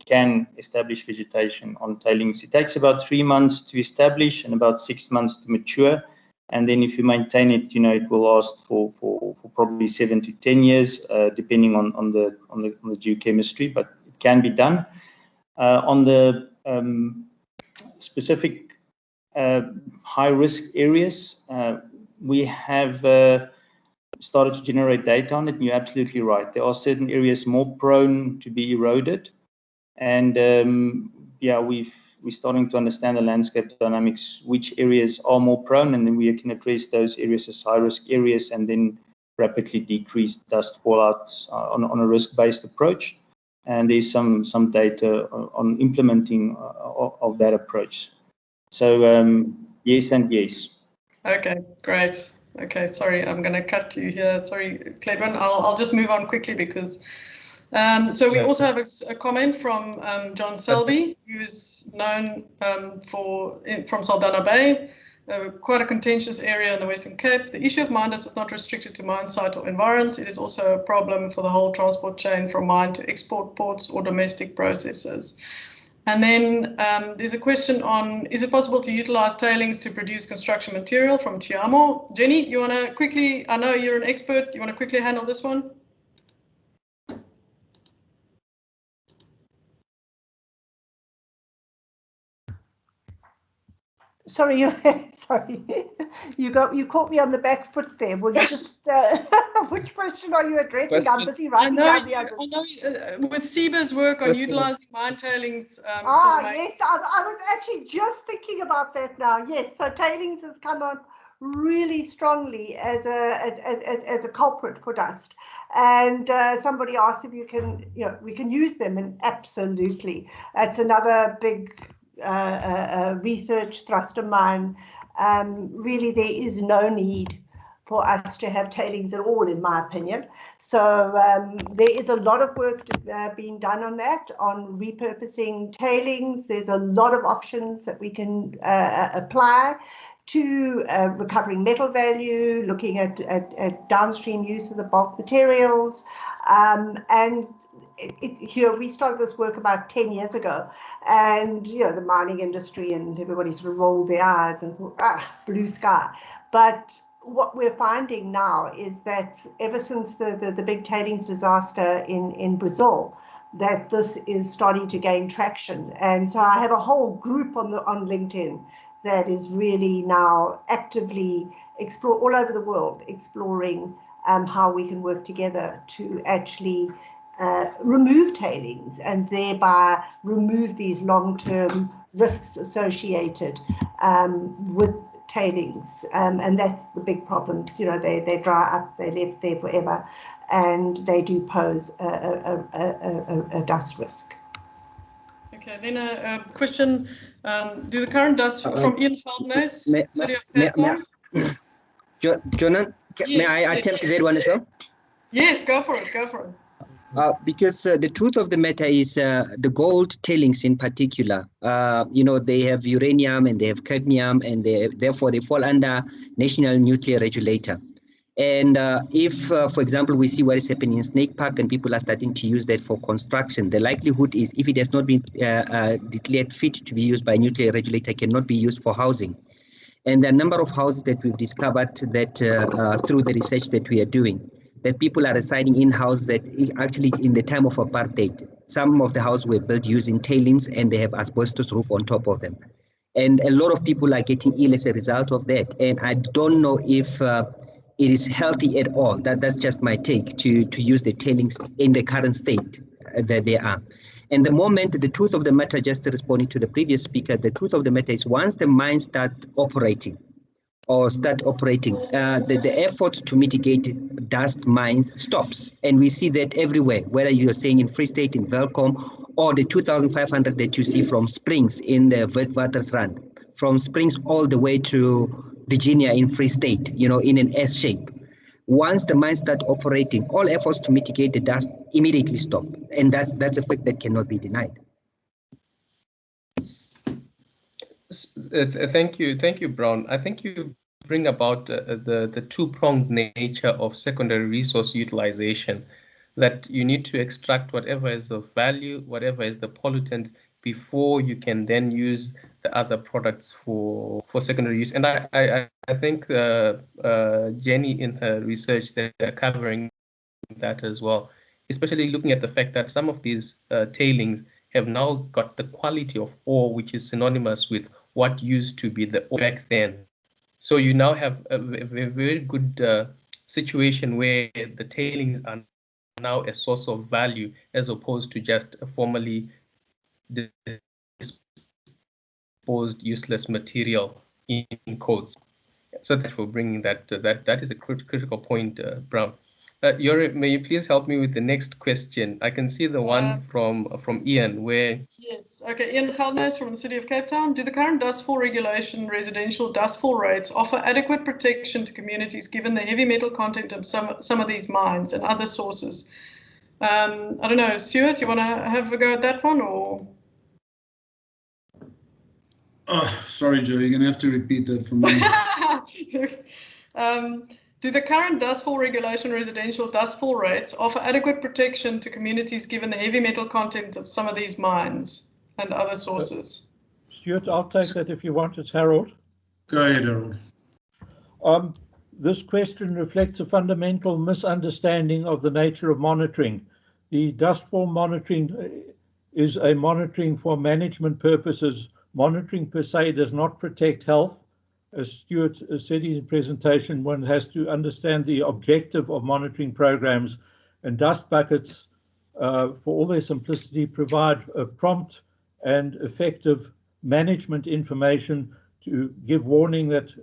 can establish vegetation on tailings. It takes about 3 months to establish and about 6 months to mature, and then if you maintain it, it will last for probably 7 to 10 years, depending on the geochemistry, but it can be done. On the specific high risk areas, we have started to generate data on it, and you're absolutely right. There are certain areas more prone to be eroded, and we're starting to understand the landscape dynamics, which areas are more prone, and then we can address those areas as high risk areas and then rapidly decrease dust fallout on a risk-based approach. And there's some data on implementing of that approach. So yes and yes. Okay, great. Okay, sorry, I'm going to cut you here. Sorry, Cledwin. I'll just move on quickly because. So we also have a comment from John Selby, who's known from Saldanha Bay, quite a contentious area in the Western Cape. The issue of mine dust is not restricted to mine site or environs. It is also a problem for the whole transport chain from mine to export ports or domestic processors. And then there's a question on, is it possible to utilize tailings to produce construction material from Chiamo? Jenny, you want to quickly, I know you're an expert, you want to quickly handle this one? Sorry, you caught me on the back foot there. Will you just which question are you addressing? I'm busy writing down the others. I know with SEBA's work on utilizing mine tailings. Yes, I was actually just thinking about that now. Yes, so tailings has come on really strongly as a culprit for dust, and somebody asked if we can use them, and absolutely, that's another big research thrust of mine. Really, there is no need for us to have tailings at all, in my opinion. So there is a lot of work being done on that, on repurposing tailings. There's a lot of options that we can apply to recovering metal value, looking at downstream use of the bulk materials, and here we started this work about 10 years ago, and the mining industry and everybody sort of rolled their eyes and thought, blue sky. But what we're finding now is that ever since the big tailings disaster in Brazil, that this is starting to gain traction. And so I have a whole group on LinkedIn that is really now actively explore all over the world, exploring how we can work together to actually remove tailings and thereby remove these long-term risks associated with tailings, and that's the big problem. You know, they dry up, they're left there forever, and they do pose a dust risk. Okay, then a question, do the current dust from Ian Holdness, City of Cape Town? Jonan, may I attempt that one as well? Yes, go for it, go for it. Because the truth of the matter is the gold tailings in particular, you know, they have uranium and they have cadmium, and therefore they fall under National Nuclear Regulator. And if, for example, we see what is happening in Snake Park and people are starting to use that for construction, the likelihood is if it has not been declared fit to be used by nuclear regulator, cannot be used for housing. And the number of houses that we've discovered that through the research that we are doing, that people are residing in houses that actually in the time of apartheid, some of the houses were built using tailings and they have asbestos roof on top of them. And a lot of people are getting ill as a result of that. And I don't know if it is healthy at all. That's just my take, to use the tailings in the current state that they are. And the moment, the truth of the matter, just responding to the previous speaker, the truth of the matter is once the mines start operating, the effort to mitigate dust mines stops. And we see that everywhere, whether you're saying in Free State, in Welkom, or the 2,500 that you see from Springs in the Witwatersrand, from Springs all the way to Virginia in Free State, you know, in an S shape. Once the mines start operating, all efforts to mitigate the dust immediately stop. And that's a fact that cannot be denied. Thank you, Brown. I think you bring about the two-pronged nature of secondary resource utilization, that you need to extract whatever is of value, whatever is the pollutant, before you can then use the other products for secondary use. And I think Jenny in her research, they're covering that as well, especially looking at the fact that some of these tailings have now got the quality of ore, which is synonymous with what used to be the ore back then. So you now have a very good situation where the tailings are now a source of value as opposed to just a formerly disposed useless material in quotes. So thanks for bringing that. That is a critical point, Brown. Yore, may you please help me with the next question? I can see the one from Ian where... Yes, okay, Ian Geldnys from the City of Cape Town. Do the current dustfall regulation residential dustfall rates offer adequate protection to communities given the heavy metal content of some of these mines and other sources? I don't know, Stuart, you want to have a go at that one, or...? Oh, sorry, Joe, you're going to have to repeat that for me. Do the current dustfall regulation residential dustfall rates offer adequate protection to communities given the heavy metal content of some of these mines and other sources? Stuart, I'll take that if you want. It's Harold. Go ahead, Harold. This question reflects a fundamental misunderstanding of the nature of monitoring. The dustfall monitoring is a monitoring for management purposes. Monitoring per se does not protect health. As Stuart said in his presentation, one has to understand the objective of monitoring programs, and dust buckets, for all their simplicity, provide a prompt and effective management information to give warning that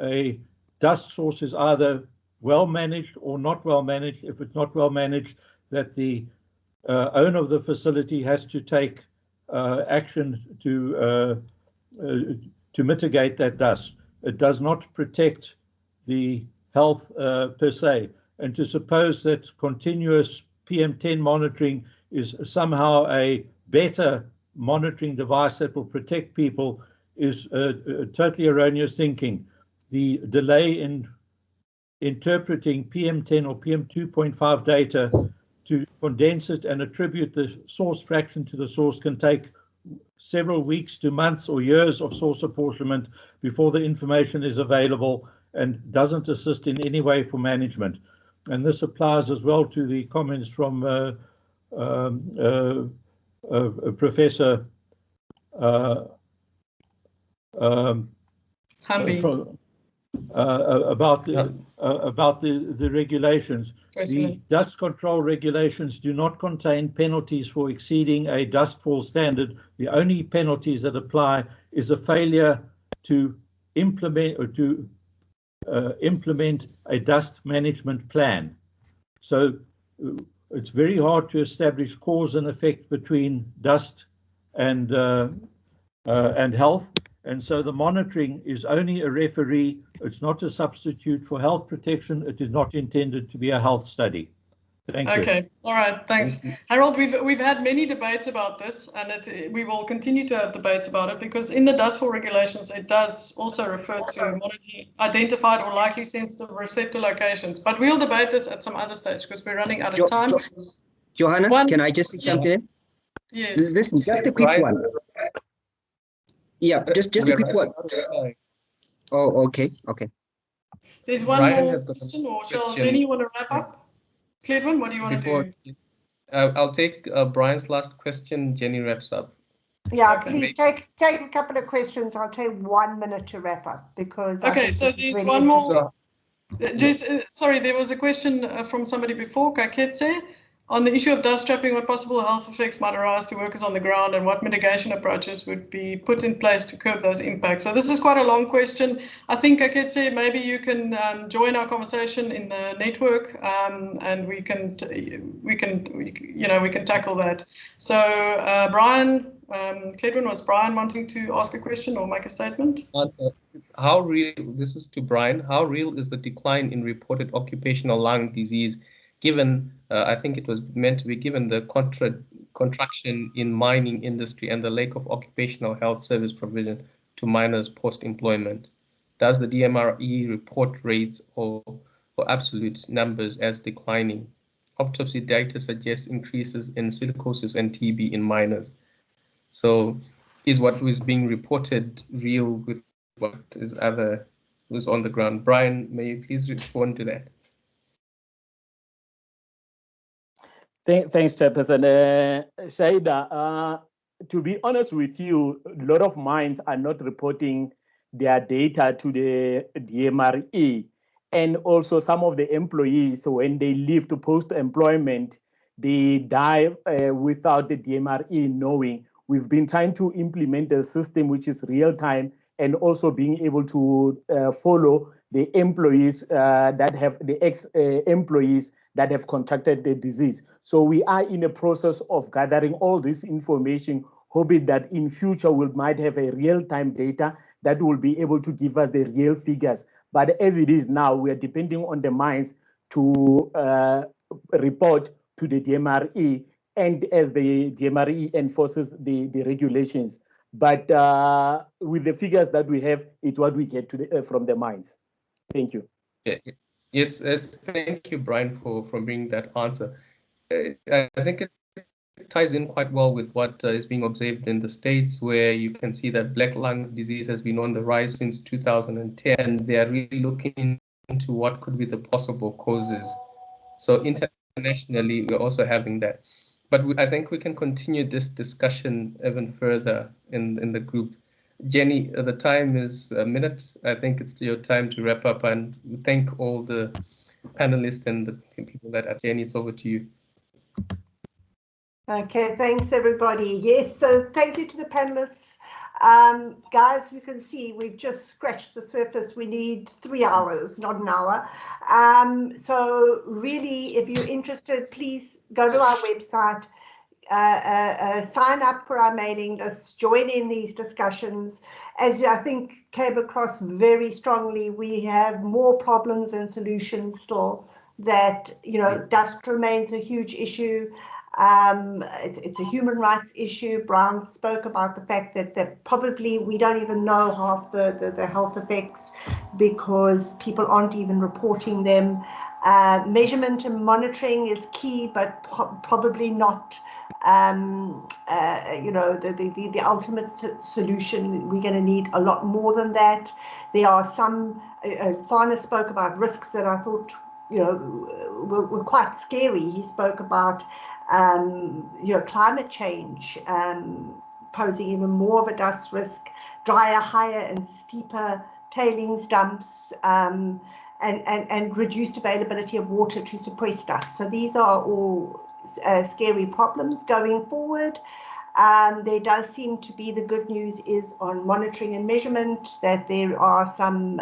a dust source is either well managed or not well managed. If it's not well managed, that the owner of the facility has to take action to mitigate that dust. It does not protect the health per se. And to suppose that continuous PM10 monitoring is somehow a better monitoring device that will protect people is totally erroneous thinking. The delay in interpreting PM10 or PM2.5 data to condense it and attribute the source fraction to the source can take several weeks to months or years of source apportionment before the information is available, and doesn't assist in any way for management. And this applies as well to the comments from Professor Humby. About the regulations. The dust control regulations do not contain penalties for exceeding a dustfall standard. The only penalties that apply is a failure to implement a dust management plan. So it's very hard to establish cause and effect between dust and health. And so the monitoring is only a referee. It's not a substitute for health protection. It is not intended to be a health study. Thank you. Okay, all right, thanks. Harold, we've had many debates about this, and we will continue to have debates about it, because in the dust fall regulations, it does also refer to monitoring identified or likely sensitive receptor locations. But we'll debate this at some other stage, because we're running out of time. Johanna, can I just say something? Yes. Listen, just a quick one. Yeah, just a quick one. Oh, okay. There's one more question, or shall Jenny want to wrap up? Cledwin, what do you want to do? I'll take Brian's last question. Jenny wraps up. Yeah, okay. Please take a couple of questions. I'll take 1 minute to wrap up, because okay. So there's really one more. Sorry, there was a question from somebody before, Kaketse, on the issue of dust trapping. What possible health effects might arise to workers on the ground, and what mitigation approaches would be put in place to curb those impacts? So this is quite a long question. I think, Kaketse, maybe you can join our conversation in the network, and we can tackle that. So Brian, Cledwin, was Brian wanting to ask a question or make a statement? How real, this is to Brian, how real is the decline in reported occupational lung disease, given, I think it was meant to be given the contraction in mining industry and the lack of occupational health service provision to miners post-employment? Does the DMRE report rates or absolute numbers as declining? Autopsy data suggests increases in silicosis and TB in miners. So is what was being reported real with what is was on the ground? Brian, may you please respond to that? Thanks, Chairperson. Shaida, to be honest with you, a lot of mines are not reporting their data to the DMRE. And also some of the employees, when they leave to post-employment, they die without the DMRE knowing. We've been trying to implement a system which is real-time, and also being able to follow the employees that have the ex-employees that have contracted the disease. So we are in a process of gathering all this information, hoping that in future we might have a real-time data that will be able to give us the real figures. But as it is now, we are depending on the mines to report to the DMRE, and as the DMRE enforces the regulations. But with the figures that we have, it's what we get to from the mines. Thank you. Yeah. Yes, thank you, Brian, for bringing that answer. I think it ties in quite well with what is being observed in the States, where you can see that black lung disease has been on the rise since 2010. They are really looking into what could be the possible causes. So internationally, we're also having that. But I think we can continue this discussion even further in the group. Jenny, the time is a minute. I think it's your time to wrap up, and thank all the panelists and the people that are. Jenny, it's over to you. Okay, thanks everybody. Yes, so thank you to the panelists. Guys, you can see we've just scratched the surface. We need 3 hours, not an hour. So really, if you're interested, please go to our website, sign up for our mailing list, join in these discussions. As I think came across very strongly, we have more problems and solutions still. That, you know, dust remains a huge issue. It's a human rights issue. Brown spoke about the fact that probably we don't even know half the health effects because people aren't even reporting them. Measurement and monitoring is key, but probably not, you know, the ultimate solution. We're going to need a lot more than that. There are some, Farner spoke about risks that I thought, you know, were quite scary. He spoke about, you know, climate change posing even more of a dust risk, drier, higher and steeper tailings dumps, and reduced availability of water to suppress dust. So these are all scary problems going forward. There does seem to be, the good news is on monitoring and measurement, that there are some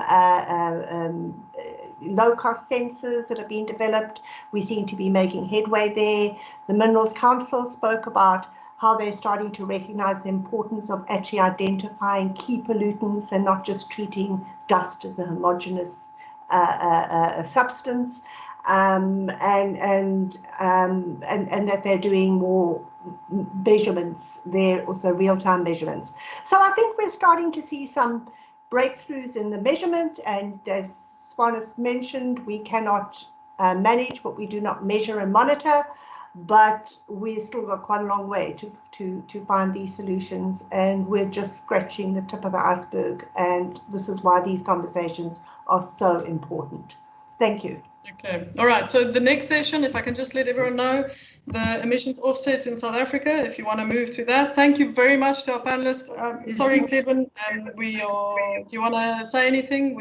low-cost sensors that have been developed. We seem to be making headway there. The Minerals Council spoke about how they're starting to recognize the importance of actually identifying key pollutants and not just treating dust as a homogeneous substance, and that they're doing more measurements there, also real-time measurements. So I think we're starting to see some breakthroughs in the measurement, and as Swanis mentioned, we cannot manage what we do not measure and monitor, but we've still got quite a long way to find these solutions, and we're just scratching the tip of the iceberg, and this is why these conversations are so important. Thank you. Okay, all right, so the next session, if I can just let everyone know, the emissions offsets in South Africa, if you want to move to that. Thank you very much to our panelists. Sorry, Tevin, do you want to say anything?